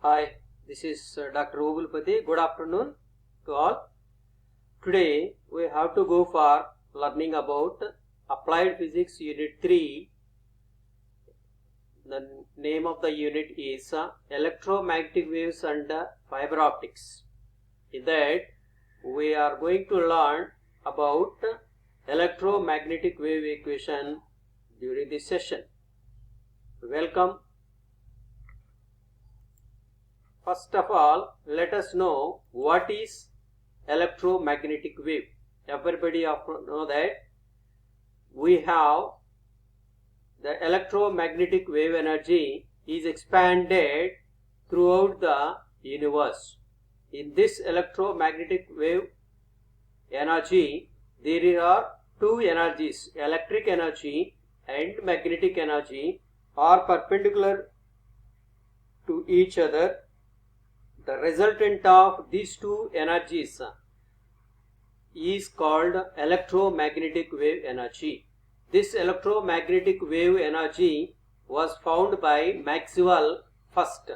Hi, this is Dr. Obulpati. Good afternoon to all. Today we have to go for learning about Applied Physics Unit 3. The name of the unit is Electromagnetic Waves and Fiber Optics. In that we are going to learn about electromagnetic wave equation during this session. Welcome. First of all, let us know what is electromagnetic wave. Everybody know that we have the electromagnetic wave energy is expanded throughout the universe. In this electromagnetic wave energy, there are two energies, electric energy and magnetic energy, are perpendicular to each other. The resultant of these two energies is called electromagnetic wave energy. This electromagnetic wave energy was found by Maxwell first,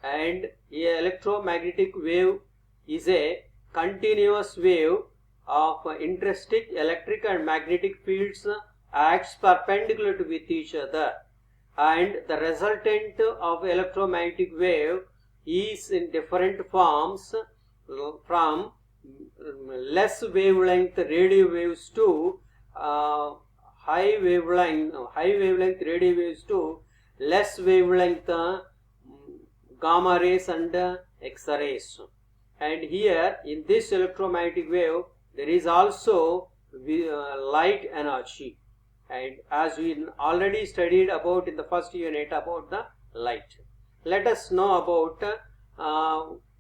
and a electromagnetic wave is a continuous wave of intrinsic electric and magnetic fields acts perpendicular to with each other, and the resultant of electromagnetic wave is in different forms, from less wavelength radio waves to high wavelength radio waves to less wavelength gamma rays and X-rays. And here in this electromagnetic wave there is also light energy, and as we already studied about in the first unit about the light. Let us know about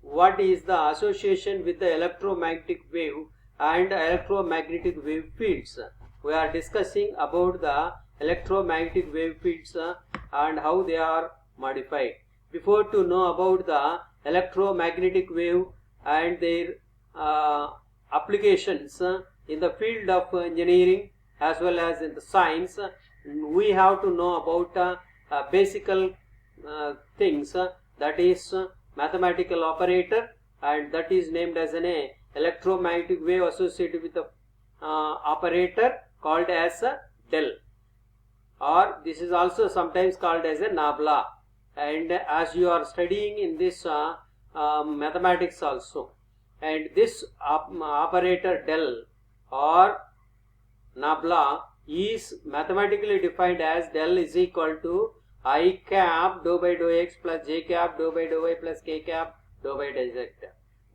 what is the association with the electromagnetic wave and electromagnetic wave fields. We are discussing about the electromagnetic wave fields and how they are modified. Before to know about the electromagnetic wave and their applications in the field of engineering as well as in the science, we have to know about basic things, that is mathematical operator, and that is named as an electromagnetic wave associated with the operator called as del, or this is also sometimes called as a nabla. And as you are studying in this mathematics also, and this operator del or nabla is mathematically defined as del is equal to I cap dou by dou x plus j cap dou by dou y plus k cap dou by dou z.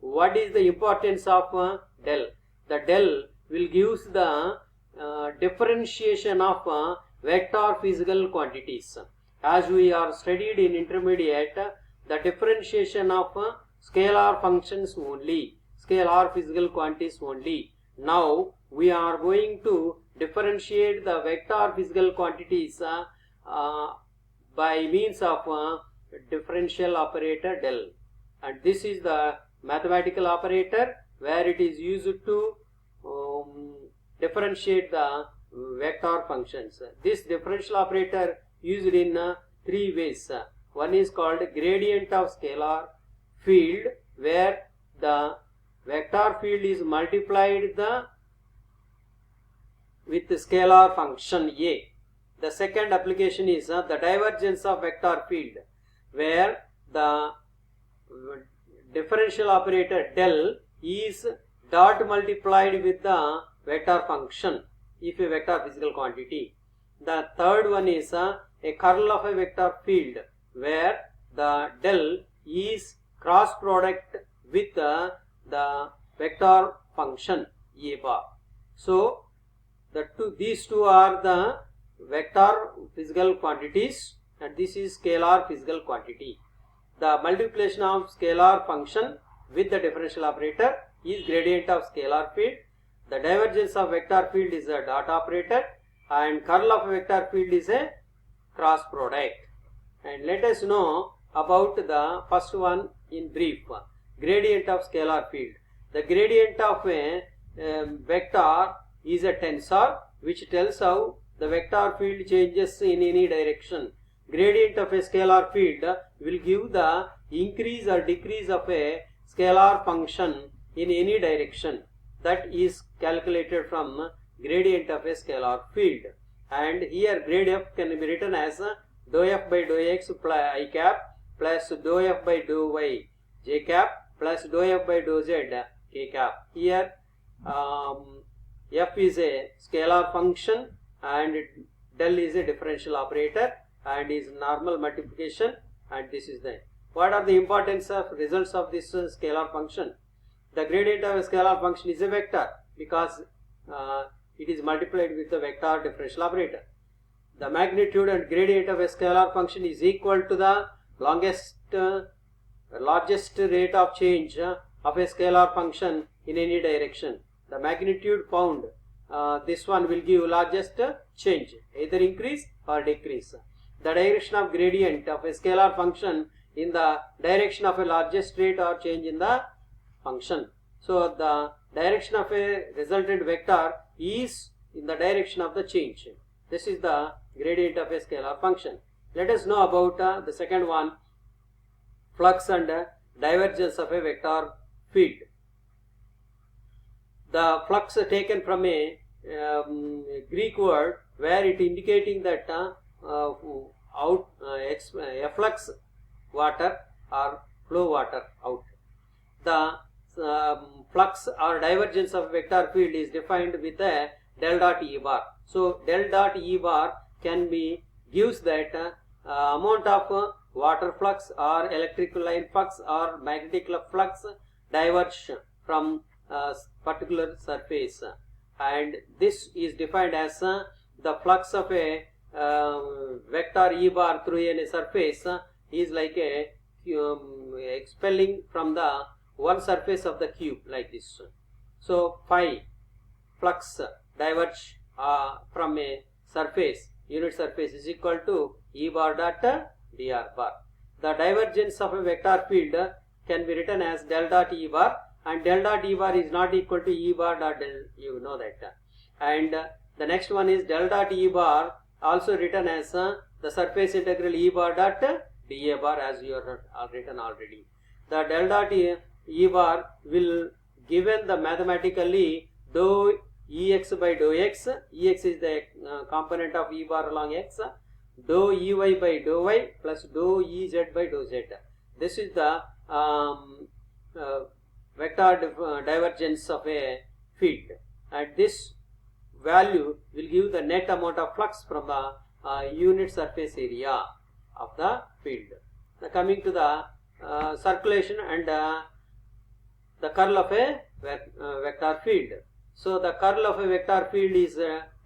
What is the importance of del? The del will give the differentiation of vector physical quantities. As we are studied in intermediate, the differentiation of scalar functions only, scalar physical quantities only. Now we are going to differentiate the vector physical quantities by means of differential operator del, and this is the mathematical operator where it is used to differentiate the vector functions. This differential operator used in three ways. One is called gradient of scalar field, where the vector field is multiplied with the scalar function A. The second application is the divergence of vector field, where the differential operator del is dot multiplied with the vector function if a vector physical quantity. The third one is a curl of a vector field, where the del is cross product with the vector function A bar. So these two are the vector physical quantities, and this is scalar physical quantity. The multiplication of scalar function with the differential operator is gradient of scalar field. The divergence of vector field is a dot operator, and curl of vector field is a cross product. And let us know about the first one in brief, gradient of scalar field. The gradient of a vector is a tensor which tells how the vector field changes in any direction. Gradient of a scalar field will give the increase or decrease of a scalar function in any direction. That is calculated from gradient of a scalar field. And here grade f can be written as dou f by dou x plus I cap plus dou f by dou y j cap plus dou f by dou z k cap. Here f is a scalar function and del is a differential operator and is normal multiplication, and this is the what are the importance of results of this scalar function. The gradient of a scalar function is a vector because it is multiplied with the vector differential operator. The magnitude and gradient of a scalar function is equal to the largest rate of change of a scalar function in any direction. The magnitude found, this one will give largest change, either increase or decrease. The direction of gradient of a scalar function in the direction of a largest rate or change in the function. So the direction of a resultant vector is in the direction of the change. This is the gradient of a scalar function. Let us know about the second one, flux and divergence of a vector field. The flux taken from a Greek word where it indicating that efflux water or flow water out. The flux or divergence of vector field is defined with a del dot E bar. So del dot E bar can be gives that amount of water flux or electrical line flux or magnetic flux diverge from particular surface, and this is defined as the flux of a vector E bar through a surface is like a expelling from the one surface of the cube like this. So phi flux diverge from a surface, unit surface, is equal to E bar dot dr bar. The divergence of a vector field can be written as del dot E bar, and del dot E bar is not equal to E bar dot del, you know that. And the next one is del dot E bar, also written as the surface integral E bar dot dA bar, as you are written already. The del dot E bar will given the mathematically dou Ex by dou x. Ex is the component of E bar along x. Dou Ey by dou y plus dou Ez by dou z. This is the vector divergence of a field, and this value will give the net amount of flux from the unit surface area of the field. Now coming to the circulation and the curl of a vector field. So the curl of a vector field is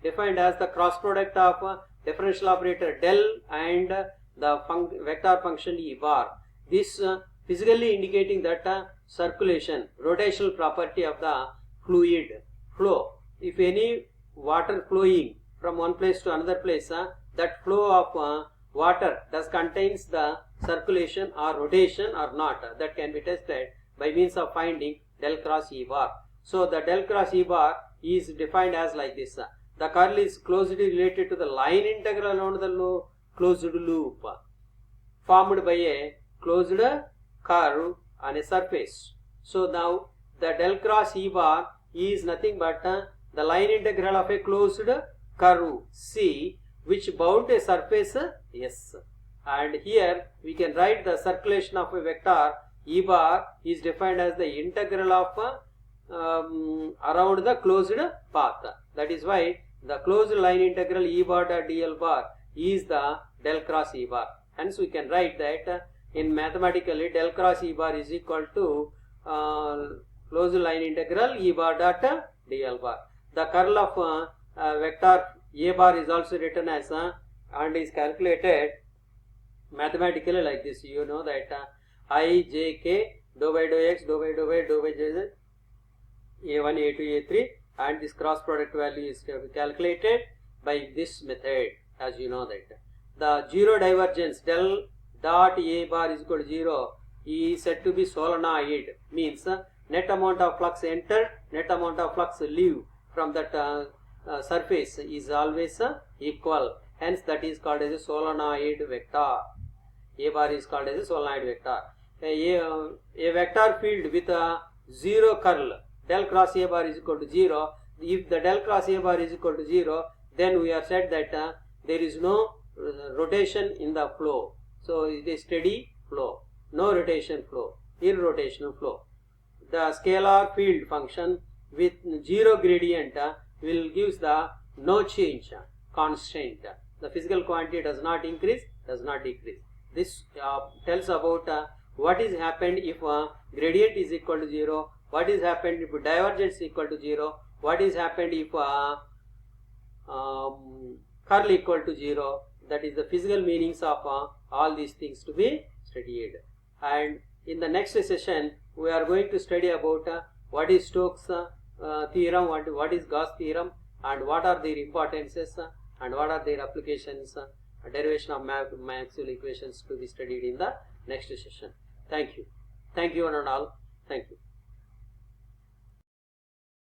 defined as the cross product of differential operator del and the vector function E bar. This physically indicating that circulation, rotational property of the fluid flow. If any water flowing from one place to another place, that flow of water does contains the circulation or rotation or not, that can be tested by means of finding del cross E bar. So the del cross E bar is defined as like this. The curl is closely related to the line integral around the closed loop formed by a closed curve on a surface. So now the del cross E bar is nothing but the line integral of a closed curve C which bound a surface S. And here we can write the circulation of a vector E bar is defined as the integral of around the closed path. That is why the closed line integral E bar dot dl bar is the del cross E bar. Hence we can write that in mathematically del cross E bar is equal to closed line integral E bar dot dl bar. The curl of vector A bar is also written as and is calculated mathematically like this. You know that I j k dou by dou x dou by dou y dou by z a1 a2 a3, and this cross product value is calculated by this method, as you know that. The zero divergence del dot A bar is equal to 0 is said to be solenoid, means net amount of flux entered, net amount of flux leave from that surface is always equal. Hence that is called as a solenoid vector. A bar is called as a solenoid vector. A vector field with a zero curl, del cross A bar is equal to 0. If the del cross A bar is equal to 0, then we have said that there is no rotation in the flow. So it is steady flow, no rotation flow, irrotational flow. The scalar field function with zero gradient will give the no change constant. The physical quantity does not increase, does not decrease. This tells about what is happened if gradient is equal to 0, what is happened if divergence is equal to 0, what is happened if curl equal to 0. That is the physical meanings of all these things to be studied. And in the next session we are going to study about what is Stokes theorem, what is Gauss theorem, and what are their importances and what are their applications, derivation of Maxwell equations to be studied in the next session. Thank you. Thank you one and all. Thank you.